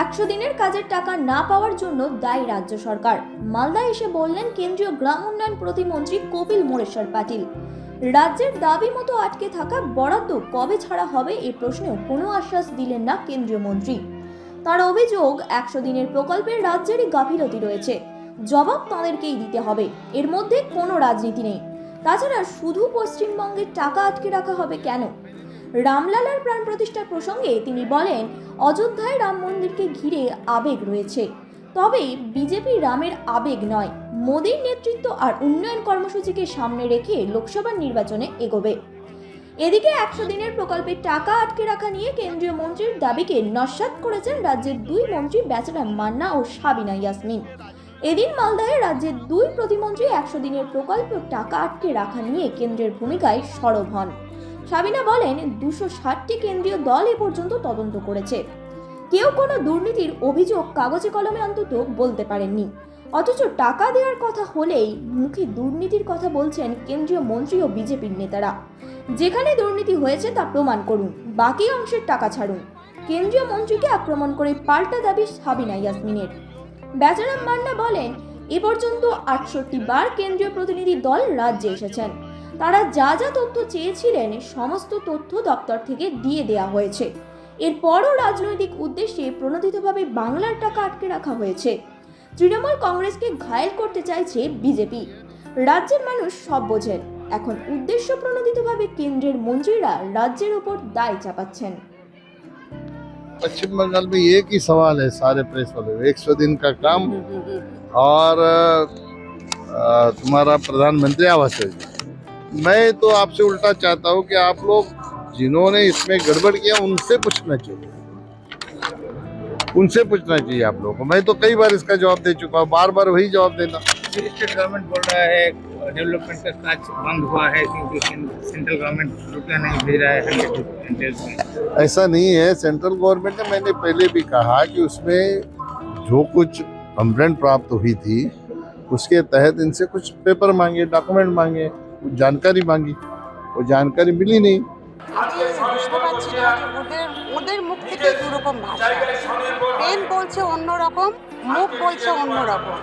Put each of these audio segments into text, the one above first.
100 দিনের কাজের টাকা না পাওয়ার জন্য দায়ী রাজ্য সরকার। মালদায় এসে বললেন কেন্দ্রীয় গ্রাম উন্নয়ন প্রতিমন্ত্রী কপিল মোরেশ্বর পাটিল। রাজ্যের দাবি মতো আটকে থাকা বরাদ্দ কবে ছাড়া হবে এই প্রশ্নেও কোনো আশ্বাস দিলেন না কেন্দ্রীয় মন্ত্রী। তার অভিযোগ 100 দিনের প্রকল্পের রাজ্যেরই গাফিলতি রয়েছে, জবাব তাঁদেরকেই দিতে হবে, এর মধ্যে কোনো রাজনীতি নেই। তাছাড়া শুধু পশ্চিমবঙ্গের টাকা আটকে রাখা হবে কেন? রামলালার প্রাণ প্রতিষ্ঠার প্রসঙ্গে তিনি বলেন, অযোধ্যায় রাম মন্দিরকে ঘিরে আবেগ রয়েছে, তবে বিজেপি রামের আবেগ নয়, মোদীর নেতৃত্ব আর উন্নয়ন কর্মসূচিকে সামনে রেখে লোকসভা নির্বাচনে এগোবে। এদিকে 100 দিনের প্রকল্পের টাকা আটকে রাখা নিয়ে কেন্দ্রীয় মন্ত্রীর দাবিকে নস্যাৎ করেছেন রাজ্যের দুই মন্ত্রী বেচারাম মান্না ও সাবিনা ইয়াসমিন। এদিন মালদায় রাজ্যের দুই প্রতিমন্ত্রী 100 দিনের প্রকল্প টাকা আটকে রাখা নিয়ে কেন্দ্রের ভূমিকায় সরব হন। সাবিনা বলেন, 260টি কেন্দ্রীয় দল এ পর্যন্ত তদন্ত করেছে, কেউ কোনো দুর্নীতির অভিযোগ কাগজে কলমে অন্তত বলতে পারেননি, অথচ টাকা দেওয়ার কথা হলেই মুখে দুর্নীতির কথা বলছেন কেন্দ্রীয় মন্ত্রী ও বিজেপির নেতারা। যেখানে দুর্নীতি হয়েছে তা প্রমাণ করুন, বাকি অংশের টাকা ছাড়ুন। কেন্দ্রীয় মন্ত্রীকে আক্রমণ করে পাল্টা দাবি সাবিনা ইয়াসমিনের। বেচারাম মান্না বলেন, এ পর্যন্ত 68 বার কেন্দ্রীয় প্রতিনিধি দল রাজ্যে এসেছেন, তারা যা যা তথ্য চেয়েছিলেন সমস্ত তথ্য দপ্তর থেকে দিয়ে দেওয়া হয়েছে। এরপরও রাজনৈতিক উদ্দেশ্যে প্রণোদিতভাবে বাংলার টাকা আটকে রাখা হয়েছে। তৃণমূল কংগ্রেসকে ঘায়েল করতে চাইছে বিজেপি। রাজ্যের মানুষ সব বোঝেন, এখন উদ্দেশ্য প্রণোদিতভাবে কেন্দ্রের মন্ত্রীরা রাজ্যের উপর দায় চাপাচ্ছেন। पश्चिम बंगाल में एक ही सवाल है सारे प्रेस वाले, 100 दिन का काम और तुम्हारा प्रधानमंत्री आवास योजना। मैं तो आपसे उल्टा चाहता हूं कि आप लोग जिन्होंने इसमें गड़बड़ किया उनसे पूछना चाहिए, आप लोगों को। मैं तो कई बार इसका जवाब दे चुका हूँ, बार बार वही जवाब देना। स्टेट गवर्नमेंट बोल रहा है डेवलपमेंट का काज बंद हुआ है क्योंकि सेंट्रल गवर्नमेंट रुपया नहीं भेज रहा है 100 में। ऐसा नहीं है, सेंट्रल गवर्नमेंट ने, मैंने पहले भी कहा कि उसमें जो कुछ कंप्लेंट प्राप्त हुई थी उसके तहत इनसे कुछ पेपर मांगे, डॉक्यूमेंट मांगे, कुछ जानकारी मांगी, वो जानकारी मिली नहीं। বুঝতে পারছি না যে ওদের মুখ থেকে দুরকম ভাষা। পেন বলছে অন্যরকম, মুখ বলছে অন্যরকম।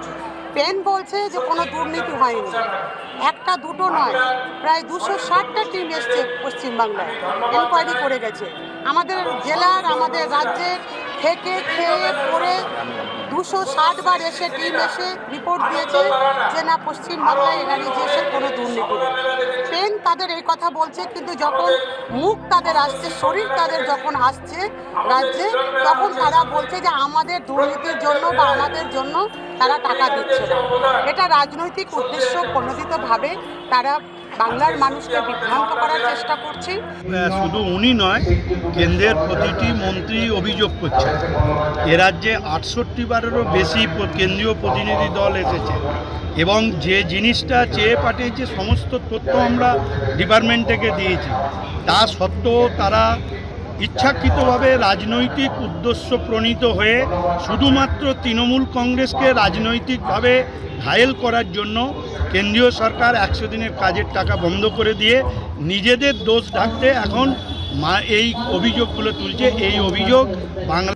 পেন বলছে যে কোনো দুর্নীতি হয়নি, একটা দুটো নয়, প্রায় 260টা টিম এসছে পশ্চিমবাংলায়, এনকোয়ারি করে গেছে। আমাদের জেলার, আমাদের রাজ্যের থেকে খেয়ে পড়ে 260 বার এসে টিম এসে রিপোর্ট দিয়েছে যে না, পশ্চিমবাংলায় এনআরইজিএস এর কোনো দুর্নীতি নেই। পেন তাদের এই কথা বলছে, কিন্তু যখন মুখ তাদের আসছে, শরীর তাদের যখন আসছে রাজ্যে, তখন তারা বলছে যে আমাদের দুর্নীতির জন্য বা আমাদের জন্য তারা টাকা দিচ্ছে না। এটা রাজনৈতিক উদ্দেশ্য প্রণোদিতভাবে তারা বাংলার মানুষকে বিভ্রান্ত করার চেষ্টা করছে। শুধু উনি নয়, কেন্দ্রের প্রতিটি মন্ত্রী অভিযোগ করছেন এ রাজ্যে 68 বারেরও বেশি কেন্দ্রীয় প্রতিনিধি দল এসেছে এবং যে জিনিসটা চেয়ে পাঠিয়েছে সমস্ত তথ্য আমরা ডিপার্টমেন্ট থেকে দিয়েছি। তা সত্ত্বেও তারা ইচ্ছাকৃতভাবে রাজনৈতিক উদ্দেশ্য প্রণীত হয়ে শুধুমাত্র তৃণমূল কংগ্রেসকে রাজনৈতিকভাবে ঘায়েল করার জন্য কেন্দ্রীয় সরকার 100 দিনের কাজের টাকা বন্ধ করে দিয়ে নিজেদের দোষ ঢাকতে এখন এই অভিযোগগুলো তুলছে। এই অভিযোগ বাংলা